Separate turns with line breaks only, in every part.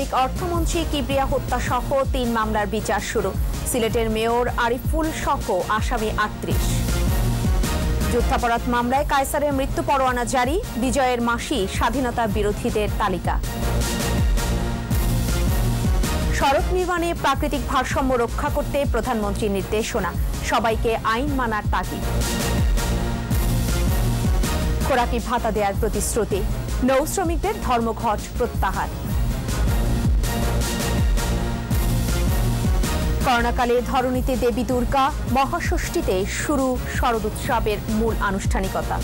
সাবেক অর্থমন্ত্রী কিবরিয়া হত্যা সহ 3 মামলার বিচার শুরু। সিলেটের মেয়র আরিফুল সহ আসামি 38। যুদ্ধাপরাধ মামলায় কায়সারের মৃত্যু পরোয়ানা জারি। বিজয়ের মাসি স্বাধীনতা বিরোধীদের তালিকা। সড়ক নির্মাণে প্রাকৃতিক ভারসাম্য রক্ষা করতে প্রধানমন্ত্রীর নির্দেশনা, সবাইকে আইন মানার তাগিদ। খোরাকি ভাতা দেওয়ার প্রতিশ্রুতি, নৌ শ্রমিকদের ধর্মঘট প্রত্যাহার। করোনাকালে ধরণীতে দেবী দুর্গা, মহাষষ্ঠীতে শুরু শরদ উৎসবের মূল আনুষ্ঠানিকতা।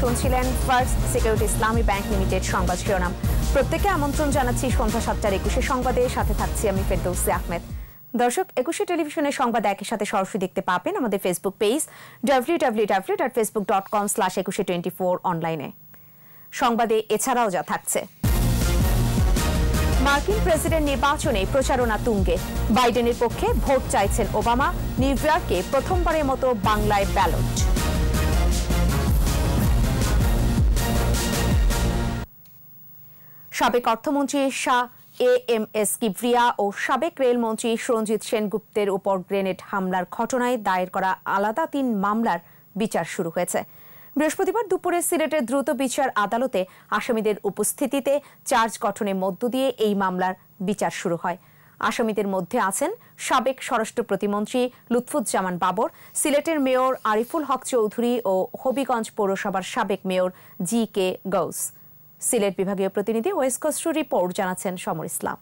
শুনছিলেন ফার্স্ট সিকিউরিটি ইসলামী ব্যাংক লিমিটেড সংবাদ শিরোনাম। প্রত্যেকে আমন্ত্রণ জানাচ্ছি সন্ধ্যা 7:21 সংবাদে, সাথে থাকছি আমি ফেরদৌসী আহমেদ। দর্শক, 21 টেলিভিশনের সংবাদ একই সাথে সরাসরি দেখতে পাবেন আমাদের ফেসবুক পেজ www.facebook.com/2124 অনলাইনে। সংবাদে এছাড়াও যা থাকছে: মার্কিন প্রেসিডেন্ট নির্বাচনে প্রচারণা তুঙ্গে, বাইডেনের পক্ষে ভোট চাইছেন ওবামা। নিউ ইয়র্কে প্রথমবারের মতো বাংলায় ব্যালট। সাবেক অর্থমন্ত্রী শাহ এএমএস কিবরিয়া ও সাবেক রেলমন্ত্রী সুরঞ্জিত সেনগুপ্তের উপর গ্রেনেড হামলার ঘটনায় দায়ের করা আলাদা 3 মামলার বিচার শুরু হয়েছে। বৃহস্পতিবার দুপুরে সিলেটের দ্রুত বিচার আদালতে আসামিদের উপস্থিতিতে চার্জ গঠনের মধ্য দিয়ে এই মামলার বিচার শুরু হয়। আসামিদের মধ্যে আছেন সাবেক স্বরাষ্ট্র প্রতিমন্ত্রী লুৎফুজ্জামান বাবর, সিলেটের মেয়র আরিফুল হক চৌধুরী ও হবিগঞ্জ পৌরসভার সাবেক মেয়র জি.কে. গৌস। সিলেট বিভাগীয় প্রতিনিধি ওয়েস্ট কোস্ট রিপোর্ট জানাচ্ছেন সমর ইসলাম।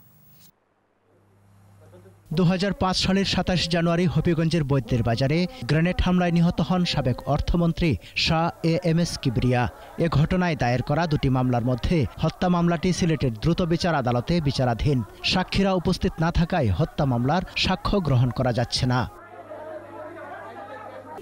2005 সালের 27 জানুয়ারি হবিগঞ্জের বৈদ্যের বাজারে গ্রেনেড হামলায় নিহত হন সাবেক অর্থমন্ত্রী শাহ এএমএস কিবরিয়া। এ ঘটনায় দায়ের করা 2টি মামলার মধ্যে হত্যা মামলাটি সিলেটের দ্রুত বিচার আদালতে বিচারাধীন। সাক্ষীরা উপস্থিত না থাকায় হত্যা মামলার সাক্ষ্য গ্রহণ করা যাচ্ছে না।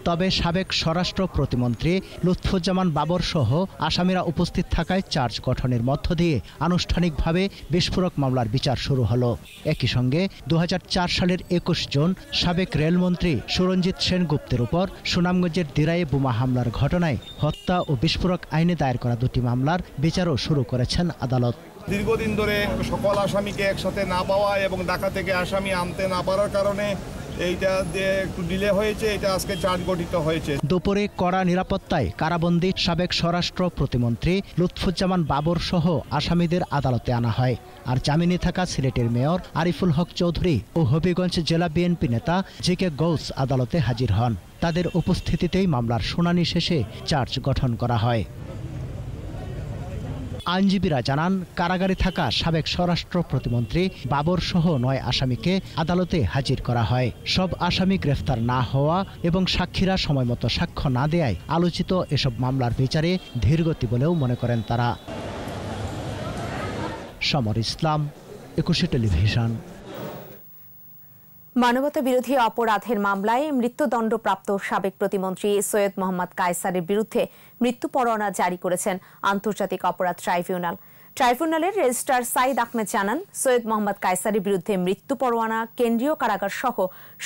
তবে সাবেক স্বরাষ্ট্র প্রতিমন্ত্রী লুৎফুজ্জামান বাবর সহ আসামিরা উপস্থিত থাকায় চার্জ গঠনের মধ্য দিয়ে আনুষ্ঠানিকভাবে বিস্ফোরক মামলার বিচার শুরু হলো। একই সঙ্গে 2004 সালের 21 জুন সাবেক রেলমন্ত্রী সুরঞ্জিত সেনগুপ্তের উপর সুনামগঞ্জের দিরাইয়ে বোমা হামলার ঘটনায় হত্যা ও বিস্ফোরক আইনে দায়ের করা 2টি মামলার বিচারও শুরু করেছেন আদালত।
দীর্ঘদিন ধরে সকল আসামিকে একসাথে না পাওয়া এবং ঢাকা থেকে আসামি আনতে না পারার কারণে এইটা যে একটু ডিলে হয়েছে, এটা আজকে চার্জ গঠিত হয়েছে।
দুপুরে কড়া নিরাপত্তায় কারাবন্দী সাবেক স্বরাষ্ট্র প্রতিমন্ত্রী লুৎফুজ্জামান বাবর সহ আসামিদের আদালতে আনা হয়। আর জামিনে থাকা সিলেটের মেয়র আরিফুল হক চৌধুরী ও হবিগঞ্জ জেলা বিএনপি নেতা জি.কে. গৌস আদালতে হাজির হন। তাদের উপস্থিতিতেই মামলার শুনানি শেষে চার্জ গঠন করা হয়। আইনজীবীরা জানান, কারাগারে থাকা সাবেক স্বরাষ্ট্র প্রতিমন্ত্রী বাবর সহ 9 আসামিকে আদালতে হাজির করা হয়। সব আসামি গ্রেফতার না হওয়া এবং সাক্ষীরা সময়মতো সাক্ষ্য না দেয়ায় আলোচিত এসব মামলার বিচারে ধীরগতি বলেও মনে করেন তারা। সমর ইসলাম, 21 টেলিভিশন।
মানবতা বিরোধী অপরাধের মামলায় মৃত্যুদণ্ডপ্রাপ্ত সাবেক প্রতিমন্ত্রী সৈয়দ মোহাম্মদ কায়সারের বিরুদ্ধে মৃত্যু পরোয়ানা জারি করেছেন আন্তর্জাতিক অপরাধ ট্রাইব্যুনাল। ট্রাইব্যুনালের রেজিস্ট্রার সাইদ আহমেদ জানান, সৈয়দ মোহাম্মদ কায়সারের বিরুদ্ধে মৃত্যু পরোয়ানা কেন্দ্রীয় কারাগার সহ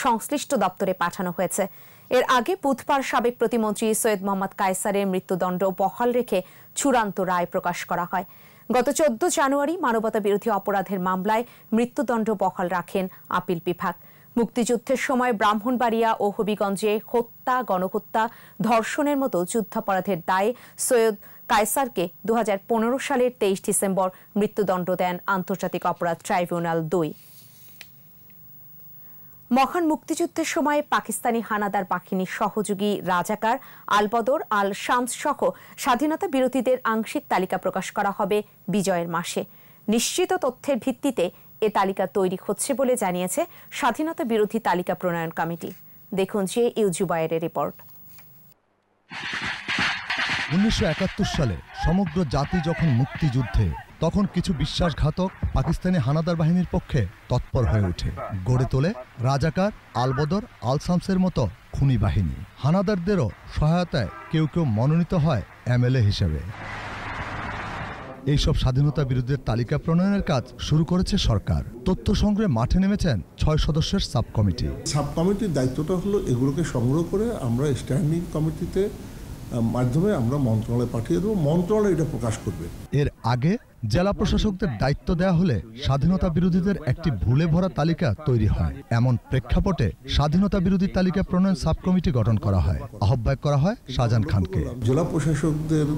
সংশ্লিষ্ট দপ্তরে পাঠানো হয়েছে। এর আগে বুধবার সাবেক প্রতিমন্ত্রী সৈয়দ মোহাম্মদ কায়সারের মৃত্যুদণ্ড বহাল রেখে চূড়ান্ত রায় প্রকাশ করা হয়। গত 14 জানুয়ারি মানবতা বিরোধী অপরাধের মামলায় মৃত্যুদণ্ড বহাল রাখেন আপিল বিভাগ। মুক্তিযুদ্ধের সময় ব্রাহ্মণবাড়িয়া ও হবিগঞ্জে হত্যা, গণহত্যা, ধর্ষণের মতো যুদ্ধাপরাধের দায়ে সৈয়দ কায়সারকে 2015 সালের 23 ডিসেম্বর মৃত্যুদণ্ড দেন আন্তর্জাতিক অপরাধ ট্রাইব্যুনাল 2। মহান মুক্তিযুদ্ধের সময় পাকিস্তানি হানাদার বাহিনীর সহযোগী রাজাকার আলবদর আল শামস সহ স্বাধীনতা বিরোধীদের আংশিক তালিকা প্রকাশ করা হবে বিজয়ের মাসে। নিশ্চিত তথ্যের ভিত্তিতে এ তালিকা তৈরি হচ্ছে বলে জানিয়েছে স্বাধীনতা বিরোধী তালিকা প্রণয়ন কমিটি। দেখুন যে.ইউ. জুবায়েরের রিপোর্ট।
1971 সালে সমগ্র জাতি যখন মুক্তিযুদ্ধে, তখন কিছু বিশ্বাসঘাতক পাকিস্তানি হানাদার বাহিনীর পক্ষে তৎপর হয়ে ওঠে। গড়ে তোলে রাজাকার, আলবদর, আল শামসের মতো খুনি বাহিনী। হানাদারদেরও সহায়তায় কেউ কেউ মনোনীত হয় এমএলএ হিসেবে। এইসব স্বাধীনতা বিরোধীদের তালিকা প্রণয়নের কাজ শুরু করেছে সরকার। তথ্য সংগ্রহে মাঠে নেমেছেন 6 সদস্যের সাব কমিটি।
সাব কমিটির দায়িত্বটা হলো এগুলোকে সংগ্রহ করে আমরা স্ট্যান্ডিং কমিটিতে মাধ্যমে আমরা মন্ত্রণালয়ে পাঠিয়ে দেবো, মন্ত্রণালয় এটা প্রকাশ করবে।
এর আগে জেলা প্রশাসকদের দায়িত্ব দেওয়া হলে স্বাধীনতা বিরোধীদের একটি ভুলে ভরা তালিকা তৈরি হয়। এমন প্রেক্ষাপটে স্বাধীনতা বিরোধী তালিকা প্রণয়ন সাব কমিটি গঠন করা হয়। আহ্বায়ক করা হয় শাহজাহান খানকে।
জেলা প্রশাসকদের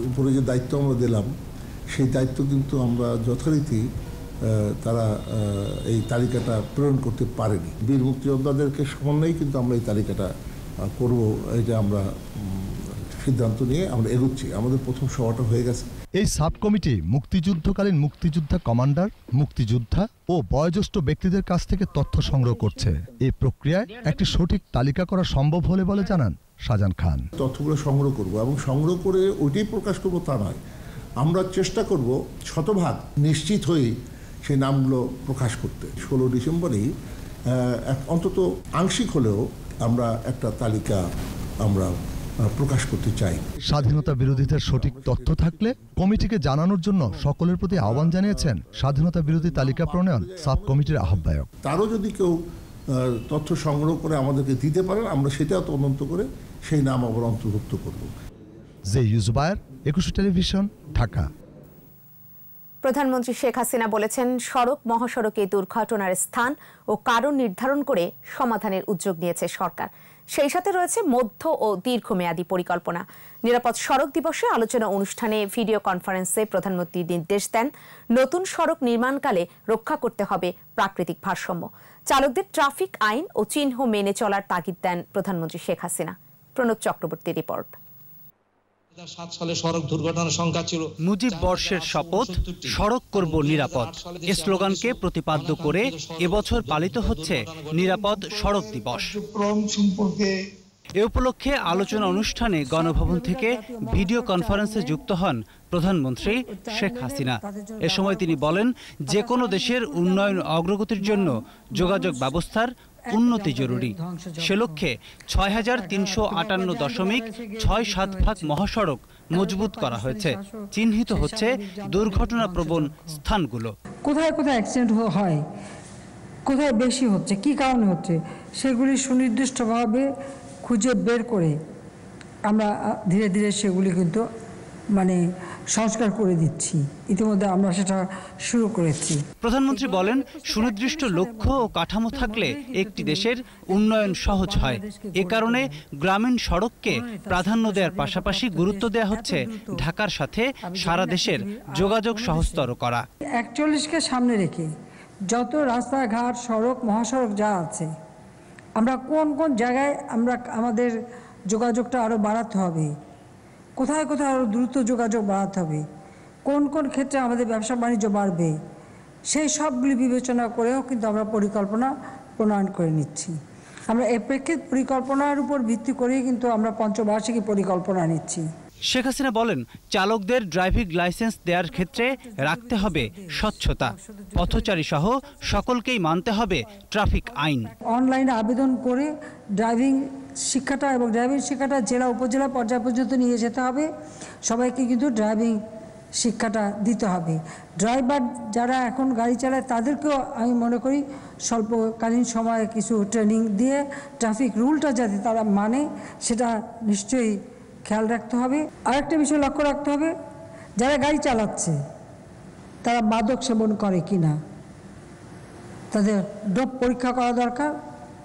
উপরে যে দায়িত্ব আমরা দিলাম, সেই দায়িত্ব কিন্তু আমরা যথারীতি তারা এই তালিকাটা প্রেরণ করতে পারেনি। বীর মুক্তিযোদ্ধাদেরকে সমন্বয়েই কিন্তু আমরা এই তালিকাটা করব, এটা আমরা সিদ্ধান্ত নিয়ে আমরা এগোচ্ছি। আমাদের প্রথম সভাটা হয়ে গেছে।
এই সাব কমিটি মুক্তিযুদ্ধকালীন মুক্তিযোদ্ধা কমান্ডার, মুক্তিযোদ্ধা ও বয়োজ্যেষ্ঠ ব্যক্তিদের কাছ থেকে তথ্য সংগ্রহ করছে। এই প্রক্রিয়ায় একটি সঠিক তালিকা করা সম্ভব হলে বলে জানান শাহজাহান খান।
তথ্যগুলো সংগ্রহ করব এবং সংগ্রহ করে ওইটাই প্রকাশ করব তা নয়, আমরা চেষ্টা করব শতভাগ নিশ্চিত হয়ে সেই নামগুলো প্রকাশ করতে। 16 ডিসেম্বরেই অন্তত আংশিক হলেও আমরা একটা তালিকা আমরা প্রকাশ করতে চাই।
স্বাধীনতা বিরোধীদের সঠিক তথ্য থাকলে কমিটিকে জানানোর জন্য সকলের প্রতি আহ্বান জানিয়েছেন স্বাধীনতা বিরোধী তালিকা প্রণয়ন সাব কমিটির আহ্বায়ক।
তারও যদি কেউ তথ্য সংগ্রহ করে আমাদেরকে দিতে পারেন, আমরা সেটাও তদন্ত করে সেই নাম আবার অন্তর্ভুক্ত করব।
জে ইউজুবায়ের, 21 টেলিভিশন, ঢাকা।
প্রধানমন্ত্রী শেখ হাসিনা বলেছেন, সড়ক মহাসড়কে দুর্ঘটনার স্থান ও কারণ নির্ধারণ করে সমাধানের উদ্যোগ নিয়েছে সরকার। সেই সাথে রয়েছে মধ্য ও দীর্ঘমেয়াদী পরিকল্পনা। নিরাপদ সড়ক দিবসে আলোচনা অনুষ্ঠানে ভিডিও কনফারেন্সে প্রধানমন্ত্রী নির্দেশ দেন, নতুন সড়ক নির্মাণকালে রক্ষা করতে হবে প্রাকৃতিক ভারসাম্য। চালকদের ট্রাফিক আইন ও চিহ্ন মেনে চলার তাগিদ দেন প্রধানমন্ত্রী শেখ হাসিনা। প্রণব চক্রবর্তীর রিপোর্ট।
2007 সালে সড়ক দুর্ঘটনার সংখ্যা ছিল।
মুজিব বর্ষের শপথ, সড়ক করব নিরাপদ, এ স্লোগানকে প্রতিপাদ্য করে এবছর পালিত হচ্ছে নিরাপদ সড়ক দিবস। এ উপলক্ষে আলোচনা অনুষ্ঠানে গণভবন থেকে ভিডিও কনফারেন্সে যুক্ত হন প্রধানমন্ত্রী শেখ হাসিনা। এ সময় তিনি বলেন, যে কোনো দেশের উন্নয়ন অগ্রগতির জন্য যোগাযোগ ব্যবস্থার উন্নতি জরুরি। সে লক্ষ্যে ৬,৩৫৮.৬৭ ভাগ মহাসড়ক মজবুত করা হয়েছে। চিহ্নিত হচ্ছে দুর্ঘটনা প্রবণ স্থানগুলো।
কোথায় কোথায় অ্যাক্সিডেন্ট হয়, কোথায় বেশি হচ্ছে, কি কারণে হচ্ছে, সেগুলি সুনির্দিষ্টভাবে খুঁজে বের করে আমরা ধীরে ধীরে সেগুলি কিন্তু সংস্কার করে দিচ্ছি। ইতিমধ্যে আমরা সেটা শুরু করেছি।
প্রধানমন্ত্রী বলেন, সুনির্দিষ্ট লক্ষ্য ও কাঠামো থাকলে একটি দেশের উন্নয়ন সহজ হয়। এ কারণে গ্রামীণ সড়ককে প্রাধান্য দেওয়ার পাশাপাশি গুরুত্ব দেওয়া হচ্ছে ঢাকার সাথে সারা দেশের যোগাযোগ সহজতর করা।
41কে সামনে রেখে যত রাস্তাঘাট, সড়ক, মহাসড়ক যা আছে, আমরা কোন কোন জায়গায় আমাদের যোগাযোগটা আরও বাড়াতে হবে, কোথায় কোথায় আরও দ্রুত যোগাযোগ বাড়াতে হবে, কোন কোন ক্ষেত্রে আমাদের ব্যবসা বাণিজ্য বাড়বে, সেই সবগুলি বিবেচনা করেও কিন্তু আমরা পরিকল্পনা প্রণয়ন করে নিচ্ছি। আমরা এই প্রেক্ষিত পরিকল্পনার উপর ভিত্তি করেই কিন্তু আমরা পঞ্চবার্ষিকী পরিকল্পনা নিচ্ছি।
শেখ হাসিনা বলেন, চালকদের ড্রাইভিং লাইসেন্স দেওয়ার ক্ষেত্রে রাখতে হবে স্বচ্ছতা, পথচারী সহ সকলকেই মানতে হবে ট্রাফিক আইন।
অনলাইনে আবেদন করে ড্রাইভিং শিক্ষাটা এবং ড্রাইভিং শিক্ষাটা জেলা উপজেলা পর্যায় পর্যন্ত নিয়ে যেতে হবে। সবাইকে কিন্তু ড্রাইভিং শিক্ষাটা দিতে হবে। ড্রাইভার যারা এখন গাড়ি চালায় তাদেরকেও আমি মনে করি স্বল্পকালীন সময়ে কিছু ট্রেনিং দিয়ে ট্রাফিক রুলটা যাতে তারা মানে সেটা নিশ্চয়ই খেয়াল রাখতে হবে। আরেকটা বিষয় লক্ষ্য রাখতে হবে, যারা গাড়ি চালাচ্ছে তারা মাদক সেবন করে কিনা, তাদের ডোপ পরীক্ষা করা দরকার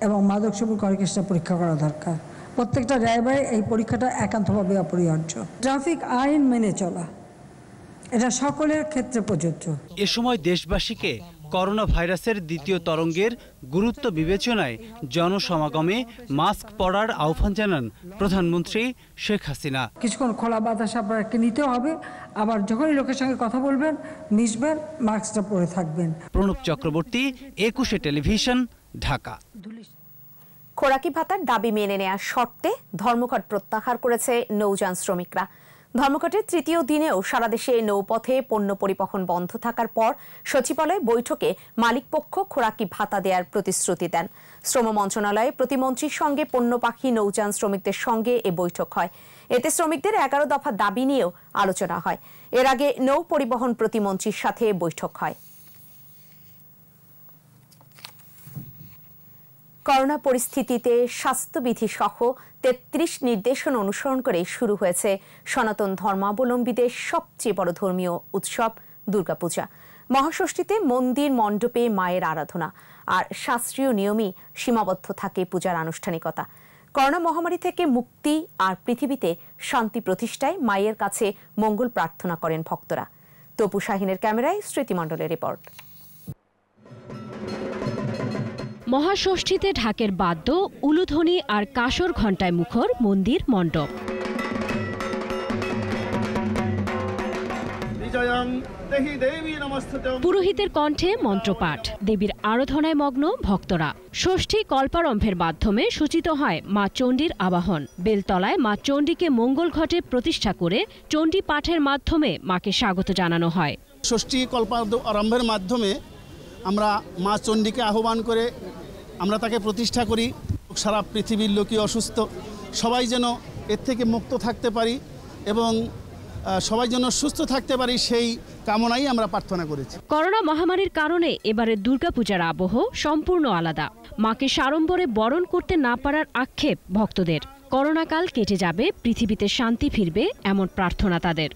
এবং মাদক সেবন করে কিনা পরীক্ষা করা দরকার। প্রত্যেকটা ড্রাইভারের এই পরীক্ষাটা একান্তভাবে অপরিহার্য। ট্রাফিক আইন মেনে চলা, এটা সকলের ক্ষেত্রে প্রযোজ্য।
এ সময় দেশবাসীকে করোনা ভাইরাসের দ্বিতীয় তরঙ্গের গুরুত্ব বিবেচনায় জনসমাগমে মাস্ক পরার আহ্বান জানান প্রধানমন্ত্রী শেখ হাসিনা।
কিছুক্ষণ খোলা বাতাস আপনাকে নিতে হবে, আবার যখনই লোকের সঙ্গে কথা বলবেন, মিশবেন, মাস্কটা পরে থাকবেন।
প্রণব চক্রবর্তী, 21 টেলিভিশন, ঢাকা।
খোরাকি ভাতার দাবি মেনে নেওয়ার শর্তে ধর্মঘট প্রত্যাহার করেছে নৌযান শ্রমিকরা। ধর্মঘটের তৃতীয় দিনেও সারা দেশে নৌপথে পণ্য পরিবহন বন্ধ থাকার পর সচিবালয় বৈঠকে মালিকপক্ষ খোরাকি ভাতা দেওয়ার প্রতিশ্রুতি দেন। শ্রম মন্ত্রণালয়ে প্রতিমন্ত্রীর সঙ্গে পণ্যবাহী নৌযান শ্রমিকদের সঙ্গে এ বৈঠক হয়। এতে শ্রমিকদের 11 দফা দাবি নিয়েও আলোচনা হয়। এর আগে নৌ পরিবহন প্রতিমন্ত্রীর সাথে বৈঠক হয়। করোনা পরিস্থিতিতে স্বাস্থ্যবিধি সহ 33 নির্দেশনা অনুসরণ করে শুরু হয়েছে সনাতন ধর্মাবলম্বীদের সবচেয়ে বড় ধর্মীয় উৎসব দুর্গাপূজা। মহাষষ্ঠীতে মন্দির মণ্ডপে মায়ের আরাধনা আর শাস্ত্রীয় নিয়মই সীমাবদ্ধ থাকে পূজার আনুষ্ঠানিকতা। করোনা মহামারী থেকে মুক্তি আর পৃথিবীতে শান্তি প্রতিষ্ঠায় মায়ের কাছে মঙ্গল প্রার্থনা করেন ভক্তরা। তপু শাহিনের ক্যামেরায় স্মৃতি মণ্ডলের রিপোর্ট।
মহাষষ্ঠীতে ঢাকের বাদ্য, উলুধ্বনি আর কাসর ঘণ্টায় মুখর মন্দির মণ্ডপ। পুরোহিতের কণ্ঠে মন্ত্রপাঠ, দেবীর আরাধনায় মগ্ন ভক্তরা। ষষ্ঠী কল্পারম্ভের মাধ্যমে সূচিত হয় মা চণ্ডীর আবাহন। বেলতলায় মা চণ্ডীকে মঙ্গল ঘটে প্রতিষ্ঠা করে চণ্ডী পাঠের মাধ্যমে মাকে স্বাগত জানানো হয়।
ষষ্ঠী কল্পারম্ভের মাধ্যমে আমরা মা চণ্ডীকে আহ্বান করে আমরা তাকে প্রতিষ্ঠা করি। সারা পৃথিবীর লোকই অসুস্থ, সবাই যেন এর থেকে মুক্ত থাকতে পারি এবং সবাই যেন সুস্থ থাকতে পারি, সেই কামনাই আমরা প্রার্থনা করেছি।
করোনা মহামারীর কারণে এবারের দুর্গাপূজার আবহ সম্পূর্ণ আলাদা। মাকে সাড়ম্বরে বরণ করতে না পারার আক্ষেপ ভক্তদের। করোনাকাল কেটে যাবে, পৃথিবীতে শান্তি ফিরবে, এমন প্রার্থনা তাদের।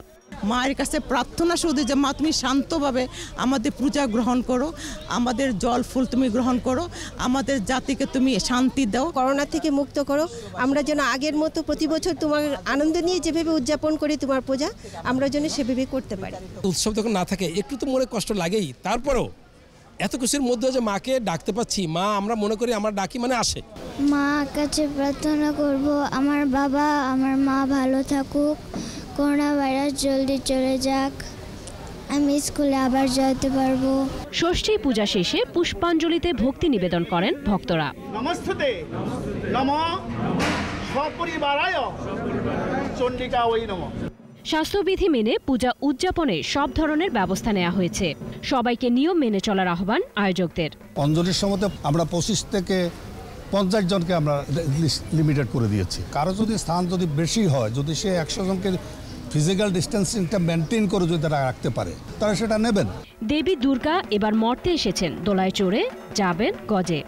মায়ের কাছে প্রার্থনা শুধু যে মা তুমি শান্তভাবে আমাদের পূজা গ্রহণ করো, আমাদের জল ফুল তুমি গ্রহণ করো, আমাদের জাতিকে তুমি শান্তি দাও,
করোনা থেকে মুক্ত করো। আমরা যেন আগের মতো প্রতি বছর তোমার আনন্দ নিয়ে যেভাবে উদযাপন করি তোমার পূজা, আমরা যেন সেভাবে করতে পারি।
উৎসব যখন না থাকে একটু তো মনে কষ্ট লাগেই, তারপরেও এত কিছুর মধ্যে যে মাকে ডাকতে পাচ্ছি, মা আমরা মনে করি আমরা ডাকি মানে আসে।
মা কাছে প্রার্থনা করব আমার বাবা আমার মা ভালো থাকুক, করোনা ভাইরাস জলদি চলে যাক, আমি স্কুলে আবার যেতে পারবো।
ষষ্ঠী পূজা শেষে পুষ্পাঞ্জলিতে ভক্তি নিবেদন করেন ভক্তরা।
নমস্তে নমঃ সপরিবারায় চণ্ডিকা ওই নমঃ।
স্বাস্থ্যবিধি মেনে পূজা উদযাপনে সব ধরনের ব্যবস্থা নেওয়া হয়েছে। সবাইকে নিয়ম মেনে চলার আহ্বান আয়োজকদের।
অঞ্জলির সময় আমরা 25 থেকে 50 জনকে আমরা লিমিটেড করে দিয়েছি। কারো যদি স্থান যদি বেশি হয়, যদি সে 100 জনকে ফিজিক্যাল ডিস্টেন্সিংটা মেনটেন করে যদি তারা রাখতে পারে, তারা সেটা নেবেন।
দেবী দুর্গা এবার মর্তে এসেছেন দোলায় চড়ে, যাবেন গজে।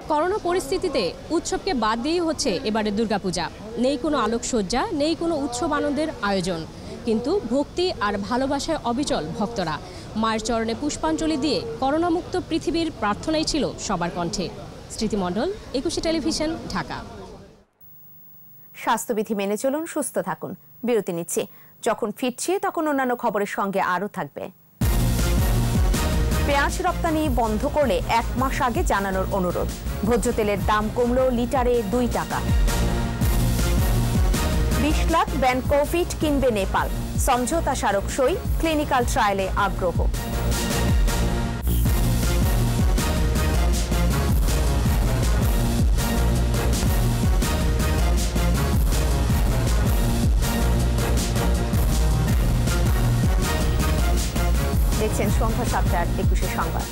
করোনা পরিস্থিতিতে উৎসবকে বাদ দিয়েই হচ্ছে এবারে দুর্গাপূজা। নেই কোনো আলোকসজ্জা, নেই কোনো উৎসব আনন্দের আয়োজন, কিন্তু ভক্তি আর ভালোবাসায় অবিচল ভক্তরা। মায়ের চরণে পুষ্পাঞ্জলি দিয়ে করোনামুক্ত পৃথিবীর প্রার্থনাই ছিল সবার কণ্ঠে। স্মৃতি মণ্ডল, 21 টেলিভিশন, ঢাকা।
স্বাস্থ্যবিধি মেনে চলুন, সুস্থ থাকুন। বিরতি নিচ্ছি, যখন ফিরছি তখন অন্যান্য খবরের সঙ্গে আরও থাকবে। পেঁয়াজ রপ্তানি বন্ধ করলে 1 মাস আগে জানানোর অনুরোধ। ভোজ্য তেলের দাম কমল লিটারে 2 টাকা। 20 লাখ ব্যানকোভিড কিনবে নেপাল। সমঝোতা স্মারক সই, ক্লিনিক্যাল ট্রায়ালে আগ্রহ। দেখছেন সন্ধ্যা 7টার 21 সংবাদ।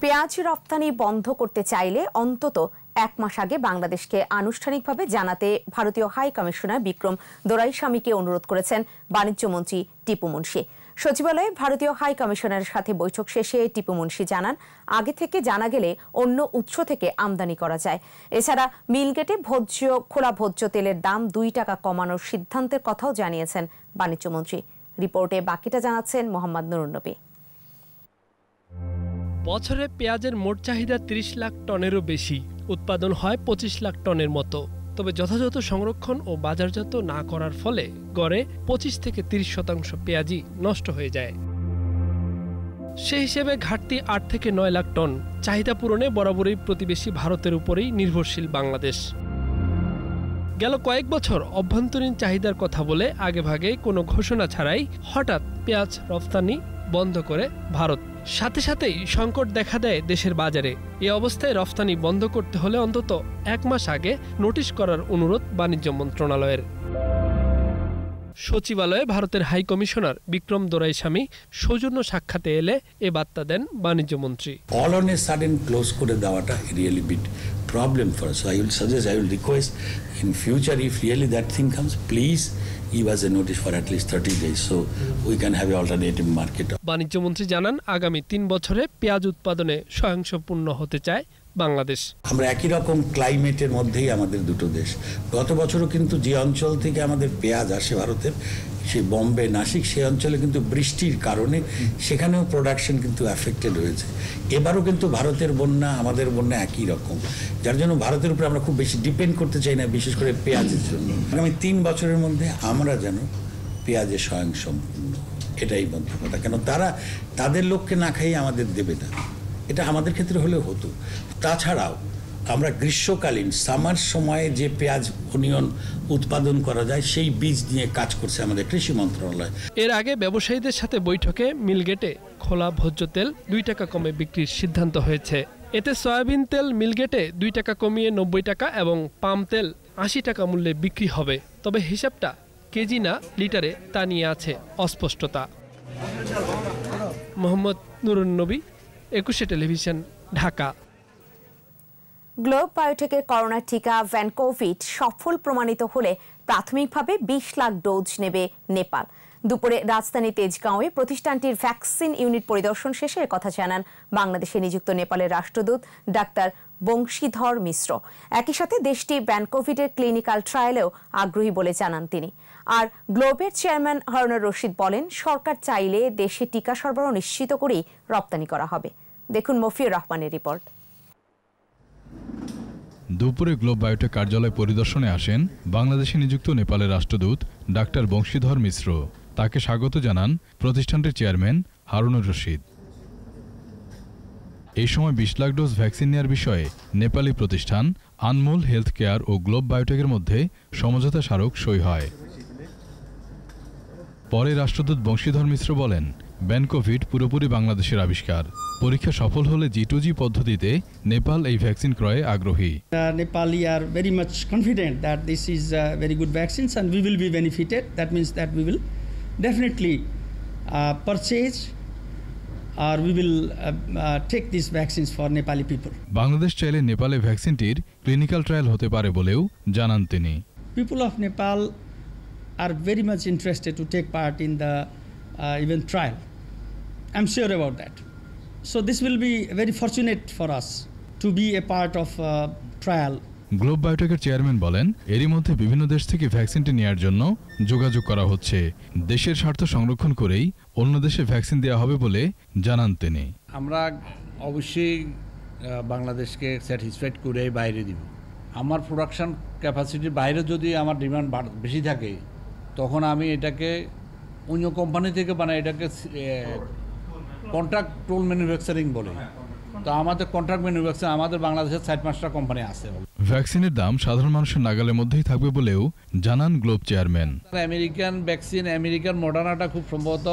পেঁয়াজ রপ্তানি বন্ধ করতে চাইলে অন্তত 1 মাস আগে বাংলাদেশকে আনুষ্ঠানিকভাবে জানাতে ভারতীয় হাই কমিশনার বিক্রম দোরাইস্বামীকে অনুরোধ করেছেন বাণিজ্য মন্ত্রী টিপু মুনশি। সচিবালয়ে ভারতীয় হাই কমিশনারের সাথে বৈঠক শেষে টিপু মুনশি জানান, আগে থেকে জানা গেলে অন্য উৎস থেকে আমদানি করা যায়। এছাড়া মিলগেটে খোলা ভোজ্য তেলের দাম 2 টাকা কমানোর সিদ্ধান্তের কথাও জানিয়েছেন বাণিজ্য মন্ত্রী। রিপোর্টে বাকিটা জানাচ্ছেন মোহাম্মদ নুরুন নবী।
বছরে পেঁয়াজের মোট চাহিদা 30 লাখ টনেরও বেশি, উৎপাদন হয় 25 লাখ টনের মতো। তবে যথাযথ সংরক্ষণ ও বাজারজাত না করার ফলে গড়ে 25 থেকে 30% পেঁয়াজই নষ্ট হয়ে যায়। সেই হিসেবে ঘাটতি 8 থেকে 9 লাখ টন। চাহিদা পূরণে বরাবরই প্রতিবেশী ভারতের উপরেই নির্ভরশীল বাংলাদেশ। গেল কয়েক বছর অভ্যন্তরীণ চাহিদার কথা বলে আগেভাগে কোনো ঘোষণা ছাড়াই হঠাৎ পেঁয়াজ রপ্তানি বন্ধ করে ভারত। সাথে সাথেই সংকট দেখা দেয় দেশের বাজারে। এই অবস্থায় রপ্তানি বন্ধ করতে হলে অন্তত 1 মাস আগে নোটিশ করার অনুরোধ বাণিজ্য মন্ত্রণালয়ের। সচিবালয়ে ভারতের হাই কমিশনার বিক্রম দোরাইস্বামী সৌজন্য সাক্ষাতে এলে এ বার্তা দেন বাণিজ্যমন্ত্রী।
All on a sudden close করে দেওয়াটা really bit problem for us. So I will suggest, I will request in future if really that thing comes, please give us a notice for at least 30 days so we can have an alternative market.
বাণিজ্যমন্ত্রী জানান আগামী 3 বছরে পেঁয়াজ উৎপাদনে স্বয়ংসম্পূর্ণ হতে চায় বাংলাদেশ।
আমরা একই রকম ক্লাইমেটের মধ্যেই আমাদের দুটো দেশ। গত বছরও কিন্তু যে অঞ্চল থেকে আমাদের পেঁয়াজ আসে ভারতের, সেই বম্বে, নাসিক, সেই অঞ্চলে কিন্তু বৃষ্টির কারণে সেখানেও প্রোডাকশন কিন্তু অ্যাফেক্টেড হয়েছে। এবারও কিন্তু ভারতের বন্যা আমাদের বন্যা একই রকম, যার জন্য ভারতের উপরে আমরা খুব বেশি ডিপেন্ড করতে চাই না, বিশেষ করে পেঁয়াজের জন্য। আগামী 3 বছরের মধ্যে আমরা যেন পেঁয়াজে স্বয়ংসম্পূর্ণ, এটাই মন্ত্রকতা। কেন তাদের লোককে না খাইয়ে আমাদের দেবে না, এটা আমাদের ক্ষেত্রে হলেও হতো। তাছাড়াও আমরা গ্রীষ্মকালীন সামার সময়ে যে পেঁয়াজ অনিয়ন উৎপাদন করা যায় সেই বীজ নিয়ে কাজ করছে আমাদের কৃষি মন্ত্রণালয়।
এর আগে ব্যবসায়ীদের সাথে বৈঠকে মিলগেটে খোলা ভোজ্য তেল 2 টাকা কমে বিক্রির সিদ্ধান্ত হয়েছে। এতে সয়াবিন তেল মিলগেটে 2 টাকা কমিয়ে 90 টাকা এবং পাম তেল 80 টাকা মূল্যে বিক্রি হবে। তবে হিসাবটা কেজি না লিটারে তা নিয়ে আছে অস্পষ্টতা। মোহাম্মদ নুরুন নবী, 21 টেলিভিশন, ঢাকা।
গ্লোব বায়োটেকের করোনা টিকা ভ্যানকোভিড সফল প্রমাণিত হলে প্রাথমিকভাবে 20 লাখ ডোজ নেবে নেপাল। দুপুরে রাজধানী তেজগাঁওয়ে প্রতিষ্ঠানটির ভ্যাকসিন ইউনিট পরিদর্শন শেষে কথা জানান বাংলাদেশে নিযুক্ত নেপালের রাষ্ট্রদূত ডাক্তার বংশীধর মিশ্র। একই সাথে দেশটি ভ্যানকোভিডের ক্লিনিক্যাল ট্রায়ালেও আগ্রহী বলে জানান তিনি। আর গ্লোবের চেয়ারম্যান হারুনুর রশিদ বলেন, সরকার চাইলে দেশে টিকা সরবরাহ নিশ্চিত করেই রপ্তানি করা হবে। দেখুন মফিউর রহমানের রিপোর্ট।
দুপুরে গ্লোব বায়োটেক কার্যালয় পরিদর্শনে আসেন বাংলাদেশে নিযুক্ত নেপালের রাষ্ট্রদূত ডাক্তার বংশীধর মিশ্র। তাকে স্বাগত জানান প্রতিষ্ঠানটির চেয়ারম্যান হারুনুর রশিদ। এই সময় 20 লাখ ডোজ ভ্যাকসিন নেওয়ার বিষয়ে নেপালি প্রতিষ্ঠান আনমোল হেলথ কেয়ার ও গ্লোব বায়োটেকের মধ্যে সমঝোতা স্মারক সই হয়। পরে রাষ্ট্রদূত বংশীধর মিশ্র বলেন, ভ্যানকোভিড পুরোপুরি বাংলাদেশের আবিষ্কার। পরীক্ষা সফল হলে G2G পদ্ধতিতে নেপাল এই ভ্যাকসিন ক্রয়ে আগ্রহী।
Nepali are very much confident that this is very good vaccines and we will be benefited. That means that we will definitely purchase or we will take these vaccines for Nepali people.
Bangladesh চাইলে নেপালে ভ্যাকসিনটির clinical trial হতে পারে বলেও জানান তিনি।
People of Nepal are very much interested to take part in the even trial. I'm sure about that. So this will be very fortunate for us to be a part of trial.
Globe বায়োটেকের chairman বলেন, এরই মধ্যে বিভিন্ন দেশ থেকে ভ্যাকসিনটি নেয়ার জন্য যোগাযোগ করা হচ্ছে। দেশের স্বার্থ সংরক্ষণ করেই অন্য দেশে ভ্যাকসিন দেওয়া হবে বলে জানান তিনি।
আমরা অবশ্যই বাংলাদেশকে স্যাটিসফাইড করে বাইরে দিব। আমার প্রোডাকশন ক্যাপাসিটির বাইরে যদি আমার ডিমান্ড বেশি থাকে তখন আমি এটাকে অন্য কোম্পানি থেকে বানাই, এটাকে কন্ট্রাক্ট টোল ম্যানুফ্যাকচারিং বলে। তো আমাদের কন্ট্রাক্ট ম্যানুফ্যাকচার আমাদের বাংলাদেশের 4-5টা কোম্পানি আছে।
ভ্যাকসিনের দাম সাধারণ মানুষের নাগালের মধ্যেই থাকবে বলেও জানান Globe chairman.
American vaccine, American মডার্নাটা খুব সম্ভবত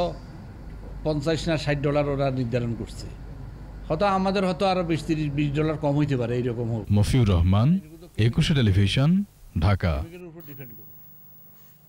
$50 না $60 ওরা নির্ধারণ করছে। হয়তো আমাদের হয়তো আরো $20 কম হইতে পারে, এইরকম হোক।
মফিউর রহমান, 21 টেলিভিশন, ঢাকা।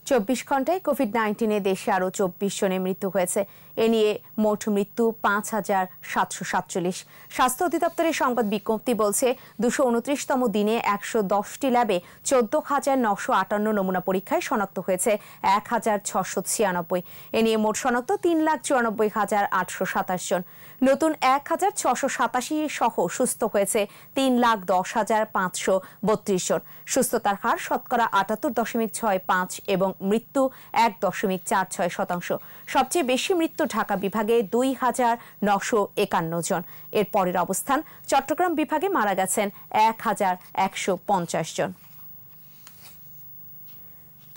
24 ঘন্টায় কোভিড-19 দেশে আরও 24 জনের মৃত্যু হয়েছে। এ নিয়ে মোট মৃত্যু 5,747। স্বাস্থ্য অধিদপ্তরের সংবাদ বিজ্ঞপ্তি বলছে, 229তম দিনে 110টি ল্যাবে 14,958 নমুনা পরীক্ষায় শনাক্ত হয়েছে 1,696। এ নিয়ে মোট শনাক্ত 3,94,827 জন। নতুন 1,687 সহ সুস্থ হয়েছে 3,10,532 জন। সুস্থতার হার শতকরা 78.65 এবং মৃত্যু 1.46%। সবচেয়ে বেশি মৃত্যু ঢাকা বিভাগে 2,951 জন। এর পরের অবস্থান চট্টগ্রাম বিভাগে মারা গেছেন 1,150 জন।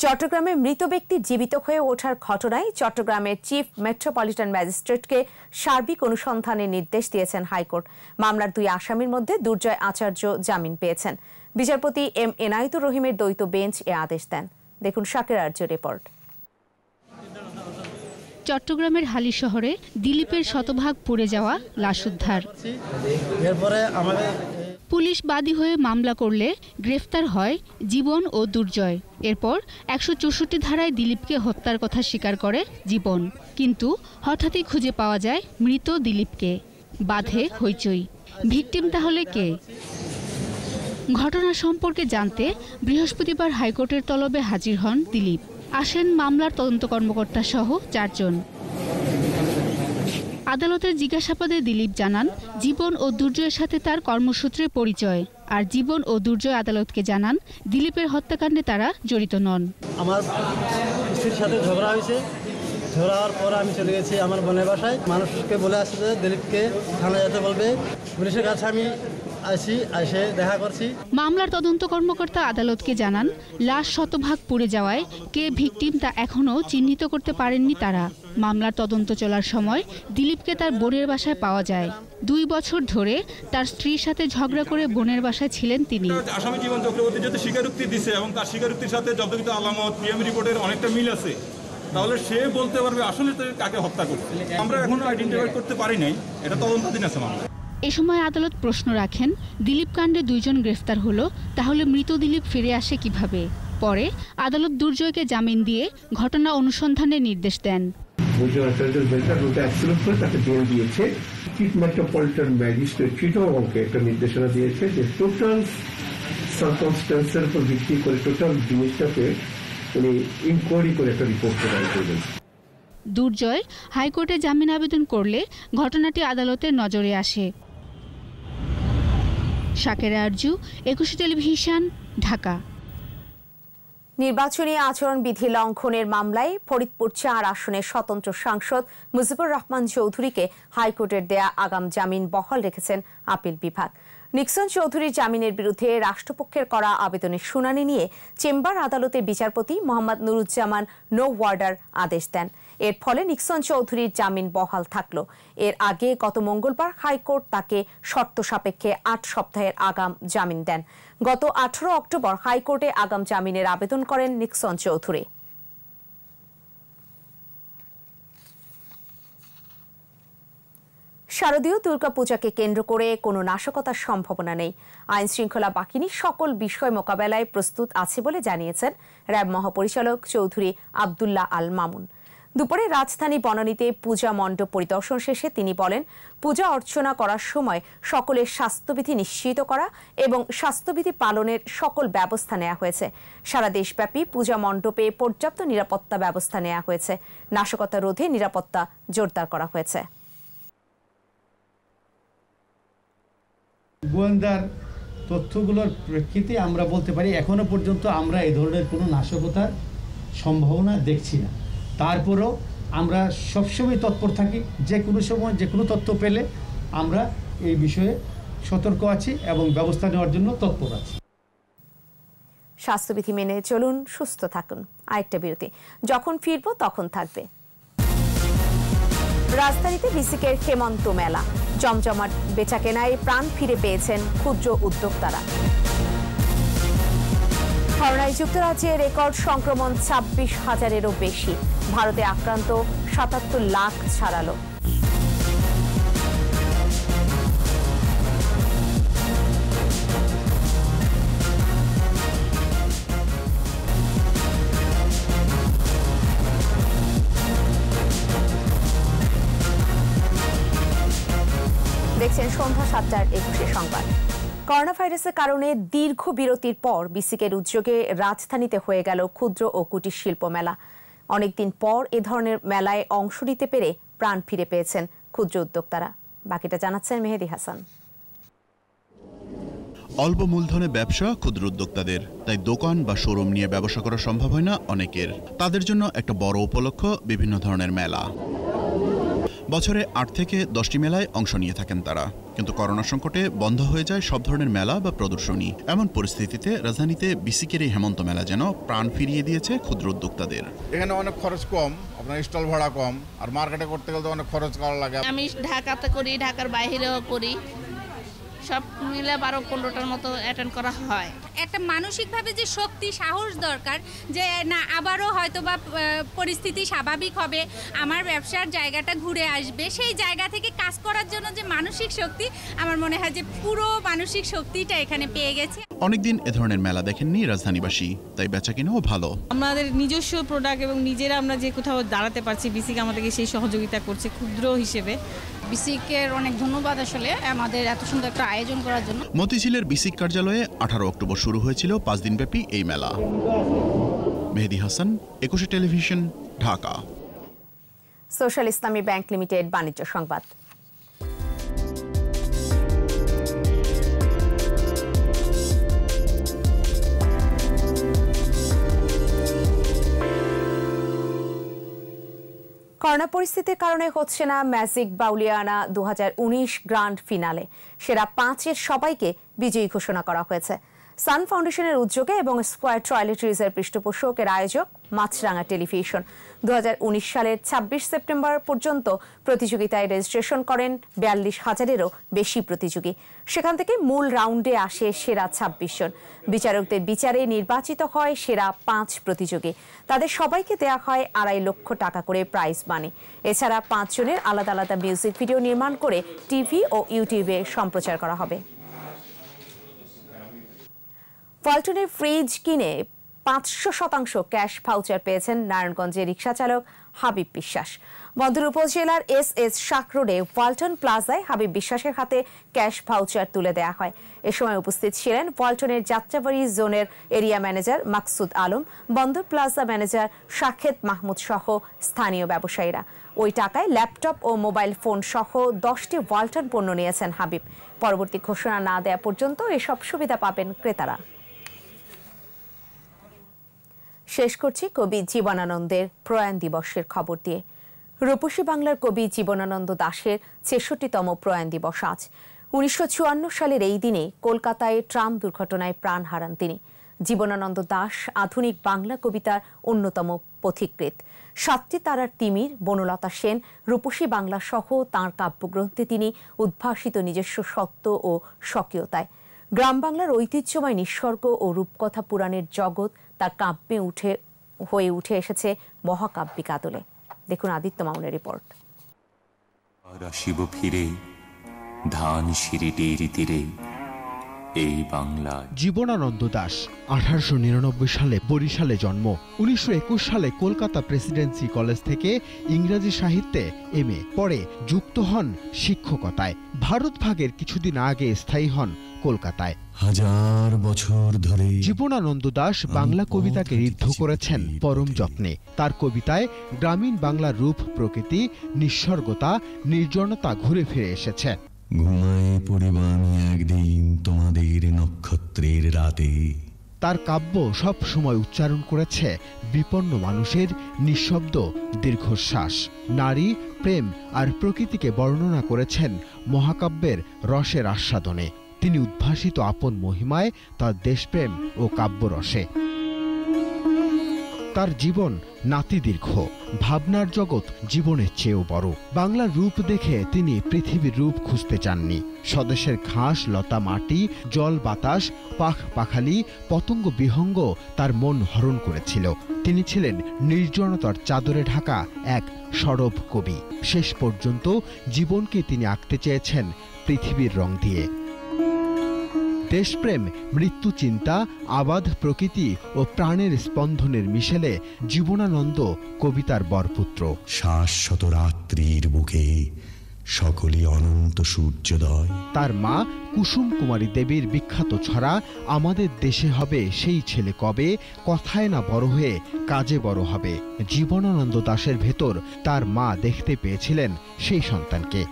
চট্টগ্রামে মৃত ব্যক্তি জীবিত হয়ে ওঠার ঘটনায় চট্টগ্রামের চিফ মেট্রোপলিটন ম্যাজিস্ট্রেটকে সার্বিক অনুসন্ধানের নির্দেশ দিয়েছেন হাইকোর্ট। মামলার 2 আসামির মধ্যে দুর্জয় আচার্য জামিন পেয়েছেন। বিচারপতি এম এনায়েতুর রহিমের দ্বৈত বেঞ্চ এ আদেশ দেন। দেখুন শাকের আর্য রিপোর্ট।
চট্টগ্রামের হালি শহরে দিলীপের শতভাগ পুড়ে যাওয়া লাশ উদ্ধার।
পুলিশ বাদী হয়ে মামলা করলে গ্রেফতার হয় জীবন ও দুর্জয়। এরপর ১৬৪ ধারায় দিলীপকে হত্যার কথা স্বীকার করে জীবন, কিন্তু হঠাৎই খুঁজে পাওয়া যায় মৃত দিলীপকে। বাধে হইচই, ভিকটিম তাহলে কে? ঘটনা সম্পর্কে জানতে বৃহস্পতিবার হাইকোর্টের তলবে হাজির হন দিলীপ। আসেন মামলার তদন্ত কর্মকর্তা সহ 4 জন। আদালতের জিজ্ঞাসাবাদে দিলীপ জানান জীবন ও দুর্জয়ের সাথে তার কর্মসূত্রে পরিচয়, আর জীবন ও দুর্জয় আদালতকে জানান দিলীপের হত্যাকাণ্ডে তারা জড়িত নন।
আমার স্ত্রীর সাথে ঝগড়া হয়েছে, ঝগড়া হওয়ার পর আমি চলে গেছি আমার বোনের বাসায়। মানুষকে বলে আসছে যে দিলীপকে থানায় যেতে বলবে। পুলিশের কাছে আমি এসে দেখা করছি।
মামলার তদন্ত কর্মকর্তা আদালতকে জানান লাশ শতভাগ পুড়ে যাওয়ায় কে ভিকটিম তা এখনও চিহ্নিত করতে পারেননি তারা। মামলার তদন্ত চলার সময় দিলীপকে তার বোনের বাসায় পাওয়া যায়। 2 বছর ধরে তার স্ত্রীর সাথে ঝগড়া করে বোনের বাসায় ছিলেন তিনি।
আসামি জীবন চক্রবর্তী যদি স্বীকারোক্তি দিছে এবং তার স্বীকারোক্তির সাথে যথাযথ আলামত পিএম রিপোর্টের অনেকটা মিল আছে, তাহলে সে বলতে পারবে আসলে কাকে হত্যা করছে। আমরা এখনো আইডেন্টিফাই করতে পারি নাই, এটা তদন্তাধীন আছে মামলা।
এ সময় আদালত প্রশ্ন রাখেন, দিলীপ কাণ্ডে 2 জন গ্রেফতার হলো, তাহলে মৃত দিলীপ ফিরে আসে কিভাবে? পরে আদালত দুর্জয়কে জামিন দিয়ে ঘটনা অনুসন্ধানের নির্দেশ দেন।
চিফ মেট্রোপলিটন ম্যাজিস্ট্রেট চিটাগংকে একটা নির্দেশনা দিয়েছে যে টোটাল সার্কামস্ট্যান্সের উপর ভিত্তি করে টোটাল জিনিসটাকে উনি ইনকোয়ারি করে একটা রিপোর্ট প্রদান করবেন।
দুর্জয় হাইকোর্টে জামিন আবেদন করলে ঘটনাটি আদালতের নজরে আসে। শাকেরা আরজু, 21 টেলিভিশন, ঢাকা।
নির্বাচনী আচরণবিধি লঙ্ঘনের মামলায় ফরিদপুর 4 আসনের স্বতন্ত্র সাংসদ মুজিবুর রহমান চৌধুরীকে হাইকোর্টের দেয়া আগাম জামিন বহাল রেখেছেন আপিল বিভাগ। নিক্সন চৌধুরীর জামিনের বিরুদ্ধে রাষ্ট্রপক্ষের করা আবেদনের শুনানি নিয়ে চেম্বার আদালতে বিচারপতি মোহাম্মদ নুরুজ্জামান নো ওয়ার্ডার আদেশ দেন। এর ফলে নিক্সন চৌধুরীর জামিন বহাল থাকলো। এর আগে গত মঙ্গলবার হাইকোর্ট তাকে শর্ত সাপেক্ষে 8 সপ্তাহের আগাম জামিন দেন। গত 18 অক্টোবর হাইকোর্টে আগাম জামিনের আবেদন করেন নিক্সন চৌধুরী। শারদীয় দুর্গাপূজাকে কেন্দ্র করে কোনো নাশকতার সম্ভাবনা নেই। আইন শৃঙ্খলা বাহিনী সকল বিষয় মোকাবেলায় প্রস্তুত আছে বলে জানিয়েছেন র্যাব মহাপরিচালক চৌধুরী আব্দুল্লাহ আল মামুন। দুপুরে রাজধানী বনানীতে পূজা মণ্ডপ পরিদর্শন শেষে তিনি বলেন, পূজা অর্চনা করার সময় সকলের স্বাস্থ্যবিধি নিশ্চিত করা এবং স্বাস্থ্যবিধি পালনের সকল ব্যবস্থা নেওয়া হয়েছে। সারা দেশব্যাপী পূজা মণ্ডপে পর্যাপ্ত নিরাপত্তা ব্যবস্থা নেওয়া হয়েছে। নাশকতা রোধে নিরাপত্তা জোরদার করা হয়েছে।
গোয়েন্দার তথ্যগুলোর প্রেক্ষিতে আমরা বলতে পারি এখনো পর্যন্ত আমরা এই ধরনের কোনো নাশকতার সম্ভাবনা দেখছি না। তারপরও আমরা সবসময় তৎপর থাকি, যে কোনো সময় যে কোনো তথ্য পেলে আমরা এই বিষয়ে সতর্ক আছি এবং ব্যবস্থা নেওয়ার জন্য তৎপর আছি।
স্বাস্থ্যবিধি মেনে চলুন, সুস্থ থাকুন। আরেকটা বিরতি, যখন ফিরব তখন থাকবে। রাজধানীতে বিসিকের হেমন্ত মেলা, জমজমাট বেচাকেনায় প্রাণ ফিরে পেয়েছেন ক্ষুদ্র উদ্যোক্তারা। করোনায় যুক্তরাজ্যে রেকর্ড সংক্রমণ 26,000-এরও বেশি। ভারতে আক্রান্ত 77 লাখ ছাড়ালো। দেখছেন সন্ধ্যা 7:21 সংবাদ। করোনা ভাইরাসের কারণে দীর্ঘ বিরতির পর বিসিকের উদ্যোগে রাজধানীতে হয়ে গেল ক্ষুদ্র ও কুটির শিল্প মেলা। অনেকদিন পর এ ধরনের মেলায় অংশ নিতে পেরে প্রাণ ফিরে পেয়েছেন ক্ষুদ্র উদ্যোক্তারা। বাকিটা জানাচ্ছেন মেহেদি হাসান।
অল্প মূলধনে ব্যবসা ক্ষুদ্র উদ্যোক্তাদের, তাই দোকান বা শোরুম নিয়ে ব্যবসা করা সম্ভব হয় না অনেকের। তাদের জন্য একটা বড় উপলক্ষ বিভিন্ন ধরনের মেলা। বছরে 8 থেকে 10টি মেলায় অংশ নিয়ে থাকেন তারা, কিন্তু করোনা সংকটে বন্ধ হয়ে যায় সব ধরনের মেলা বা প্রদর্শনী। এমন পরিস্থিতিতে রাজধানীতে বিসিকের এই হেমন্ত মেলা যেন প্রাণ ফিরিয়ে দিয়েছে ক্ষুদ্র উদ্যোক্তাদের।
এখানে অনেক খরচ কম, আপনার স্টল ভাড়া কম, আর মার্কেটে করতে গেলে তো অনেক খরচ করা লাগে।
আমি ঢাকাতে করি, ঢাকার বাইরেও করি,
সব মিলে 12-15টার মতো অ্যাটেন্ড করা হয়।
একটা মানসিকভাবে যে শক্তি সাহস দরকার, যে না আবারও হয়তো বা পরিস্থিতি স্বাভাবিক হবে, আমার ব্যবসার জায়গাটা ঘুরে আসবে, সেই জায়গা থেকে কাজ করার জন্য যে মানসিক শক্তি, আমার মনে হয় যে পুরো মানসিক শক্তিটা এখানে পেয়ে গেছে।
অনেকদিন এ ধরনের মেলা দেখেননি রাজধানীবাসী, তাই বেচাকেনাও ভালো।
আমাদের নিজস্ব প্রোডাক্ট এবং নিজেরা আমরা যে কোথাও দাঁড়াতে পারছি, বিসিক আমাদেরকে সেই সহযোগিতা করছে ক্ষুদ্র হিসেবে।
বিসিকের অনেক ধন্যবাদ আসলে আমাদের এত সুন্দর একটা আয়োজন করার জন্য।
মতিঝিলের বিসিক কার্যালয়ে 18 অক্টোবর শুরু হয়েছিল 5 দিনব্যাপী এই মেলা। মেহেদী হাসান, 21 টেলিভিশন, ঢাকা।
সোশ্যাল ইসলামী ব্যাংক লিমিটেড বাণিজ্য সংবাদ। করোনা পরিস্থিতির কারণে হচ্ছে না ম্যাজিক বাউলিয়ানা 2019 গ্র্যান্ড ফিনালে। সেরা 5-এর সবাইকে বিজয়ী ঘোষণা করা হয়েছে। সান ফাউন্ডেশনের উদ্যোগে এবং স্কয়ার টয়লেটরিজের পৃষ্ঠপোষকের আয়োজক মাছরাঙা টেলিভিশন 2019 সালের 26 সেপ্টেম্বর পর্যন্ত প্রতিযোগিতায় রেজিস্ট্রেশন করেন 42,000-এরও বেশি প্রতিযোগী। সেখান থেকে মূল রাউন্ডে আসে সেরা 26 জন। বিচারকদের বিচারে নির্বাচিত হয় সেরা 5 প্রতিযোগী। তাদের সবাইকে দেয়া হয় 2.5 লক্ষ টাকা করে প্রাইজ মানি। এছাড়া 5 জনের আলাদা আলাদা মিউজিক ভিডিও নির্মাণ করে টিভি ও ইউটিউবে সম্প্রচার করা হবে। ওয়ালটনের ফ্রিজ কিনে 500% ক্যাশ ভাউচার পেয়েছেন নারায়ণগঞ্জের রিকশা চালক হাবিব বিশ্বাস। বন্দর উপজেলার SS শাক রোডে ওয়ালটন প্লাজায় হাবিব বিশ্বাসের হাতে ক্যাশ ভাউচার তুলে দেওয়া হয়। এ সময় উপস্থিত ছিলেন ওয়ালটনের যাত্রাবাড়ি জোনের এরিয়া ম্যানেজার মাকসুদ আলম, বন্দর প্লাজা ম্যানেজার শাহেদ মাহমুদ সহ স্থানীয় ব্যবসায়ীরা। ওই টাকায় ল্যাপটপ ও মোবাইল ফোন সহ 10টি ওয়ালটন পণ্য নিয়েছেন হাবিব। পরবর্তী ঘোষণা না দেওয়া পর্যন্ত এসব সুবিধা পাবেন ক্রেতারা। শেষ করছি কবি জীবনানন্দের প্রয়াণ দিবসের খবর দিয়ে। রূপসী বাংলার কবি জীবনানন্দ দাশের 66তম প্রয়াণ দিবস আজ। 1954 সালের এই দিনে কলকাতায় ট্রাম দুর্ঘটনায় প্রাণ হারান তিনি। জীবনানন্দ দাশ আধুনিক বাংলা কবিতার অন্যতম পথিকৃৎ। 7টি তারার তিমির, বনলতা সেন, রূপসী বাংলা সহ তাঁর কাব্যগ্রন্থে তিনি উদ্ভাসিত নিজস্ব সত্য ও স্বকীয়তায়। গ্রাম বাংলার ঐতিহ্যময় নিঃসর্গ ও রূপকথা পুরাণের জগৎ তার কাব্যে হয়ে উঠে এসেছে মহাকাব্যিক আদলে। দেখুন আদিত্য মামুনের রিপোর্ট।
শিব ফিরে ধান সিঁড়িটির তীরে এই বাংলা।
জীবনানন্দ দাশ 1899 সালে বরিশালে জন্ম। 1921 সালে কলকাতা প্রেসিডেন্সি কলেজ থেকে ইংরেজি সাহিত্যে MA, পরে যুক্ত হন শিক্ষকতায়। ভারত ভাগের কিছুদিন আগে স্থায়ী হন কলকাতায়।
হাজার বছর ধরে
জীবনানন্দ দাশ বাংলা কবিতাকে ঋদ্ধ করেছেন পরম যত্নে। তার কবিতায় গ্রামীণ বাংলার রূপ, প্রকৃতি, নিঃসর্গতা, নির্জনতা ঘুরে ফিরে এসেছে।
ঘুমায় পড়িবা আমি একদিন তোমাদের নক্ষত্রের রাতে।
তার কাব্য সব সময় উচ্চারণ করেছে বিপন্ন মানুষের নিঃশব্দ দীর্ঘশ্বাস। নারী, প্রেম আর প্রকৃতিকে বর্ণনা করেছেন মহাকাব্যের রসের আস্বাদনে। তিনি উদ্ভাসিত আপন মহিমায়, তার দেশপ্রেম ও কাব্যরসে। তার জীবন নাতিদীর্ঘ, ভাবনার জগৎ জীবনের চেয়েও বড়। বাংলার রূপ দেখে তিনি পৃথিবীর রূপ খুঁজতে চাননি। স্বদেশের ঘাস, লতা, মাটি, জল, বাতাস, পাখ পাখালি, পতঙ্গ বিহঙ্গ তার মন হরণ করেছিল। তিনি ছিলেন নির্জনতার চাদরে ঢাকা এক সরব কবি। শেষ পর্যন্ত জীবনকে তিনি আঁকতে চেয়েছেন পৃথিবীর রং দিয়ে। দেশপ্রেম, মৃত্যু চিন্তা, আবাদ প্রকৃতি ও প্রাণের স্পন্দনের মিশেলে জীবনানন্দ কবিতার বরপুত্র।
শাশ্বত রাত্রির বুকে সকলই অনন্ত সূর্যোদয়।
তার মা কুসুম কুমারী দেবীর বিখ্যাত ছড়া আমাদের দেশে হবে সেই ছেলে কবে, কথায় না বড় হয়ে কাজে বড় হবে। জীবনানন্দ দাশের ভেতর তার মা দেখতে পেয়েছিলেন সেই সন্তানকে।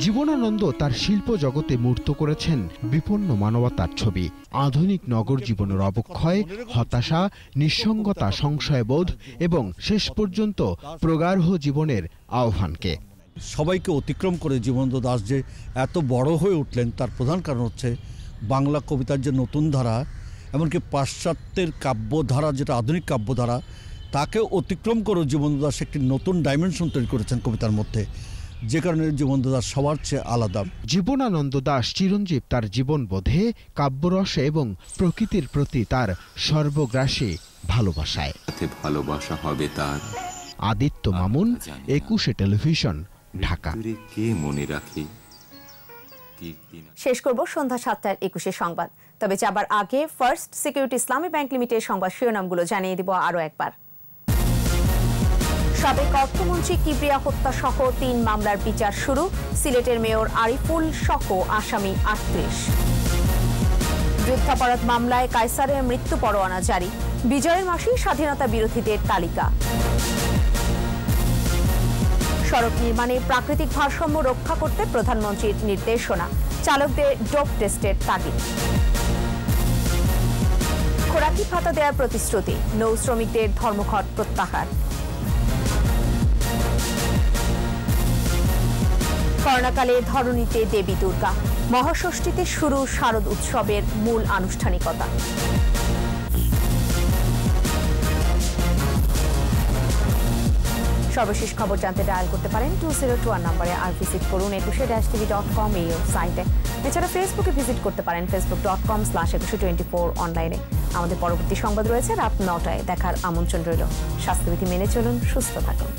জীবনানন্দ তার শিল্প জগতে মূর্ত করেছেন বিপন্ন মানবতার ছবি। আধুনিক নগর জীবনের অবক্ষয়, হতাশা, নিঃসঙ্গতা, সংশয়বোধ এবং শেষ পর্যন্ত প্রগাঢ় জীবনের আহ্বানকে।
সবাইকে অতিক্রম করে জীবনানন্দ দাশ যে এত বড় হয়ে উঠলেন তার প্রধান কারণ হচ্ছে বাংলা কবিতার যে নতুন ধারা, এমনকি পাশ্চাত্যের কাব্যধারা যেটা আধুনিক কাব্যধারা, তাকে অতিক্রম করে জীবনানন্দ দাশ একটি নতুন ডাইমেনশন তৈরি করেছেন কবিতার মধ্যে। যে কারণে জীবনানন্দ দাশ সবার চেয়ে আলাদা।
জীবনানন্দ দাশ চিরঞ্জীব তার জীবনবোধে, কাব্যরসে এবং প্রকৃতির প্রতি তার সর্বগ্রাসী ভালোবাসায়।
ভালোবাসা হবে তার।
আদিত্য মামুন, 21 টেলিভিশন, ঢাকা।
কে মনে রাখে।
শেষ করব সন্ধ্যা 7:21 সংবাদ। তবে যাবার আগে ফার্স্ট সিকিউরিটি ইসলামী ব্যাংক লিমিটেড সংবাদ শিরোনামগুলো জানিয়ে দিব আরো একবার। সাবেক অর্থমন্ত্রী কিবরিয়া হত্যা সহ 3 মামলার বিচার শুরু। সিলেটের মেয়র আরিফুল সহ আসামি 38। যুদ্ধাপরাধ মামলায় কায়সারের মৃত্যু পরোয়ানা জারি। বিজয়ের মাসে স্বাধীনতা বিরোধীদের তালিকা। সড়ক নির্মাণে প্রাকৃতিক ভারসাম্য রক্ষা করতে প্রধানমন্ত্রীর নির্দেশনা। চালকদের ডোপ টেস্টের তাগিদ। খোরাকি ভাতা দেওয়ার প্রতিশ্রুতি। নৌ শ্রমিকদের ধর্মঘট প্রত্যাহার। করোনাকালে ধরণীতে দেবী দুর্গা। মহাষষ্ঠীতে শুরু শারদ উৎসবের মূল আনুষ্ঠানিকতা। সর্বশেষ খবর জানতে ডায়াল করতে পারেন 2021 নম্বরে, আর ভিজিট করুন 21-tv.com এই ওয়েবসাইটে। এছাড়া ফেসবুকে ভিজিট করতে পারেন facebook.com/2124 অনলাইনে। আমাদের পরবর্তী সংবাদ রয়েছে রাত 9টায়, দেখার আমন্ত্রণ রইল। স্বাস্থ্যবিধি মেনে চলুন, সুস্থ থাকুন।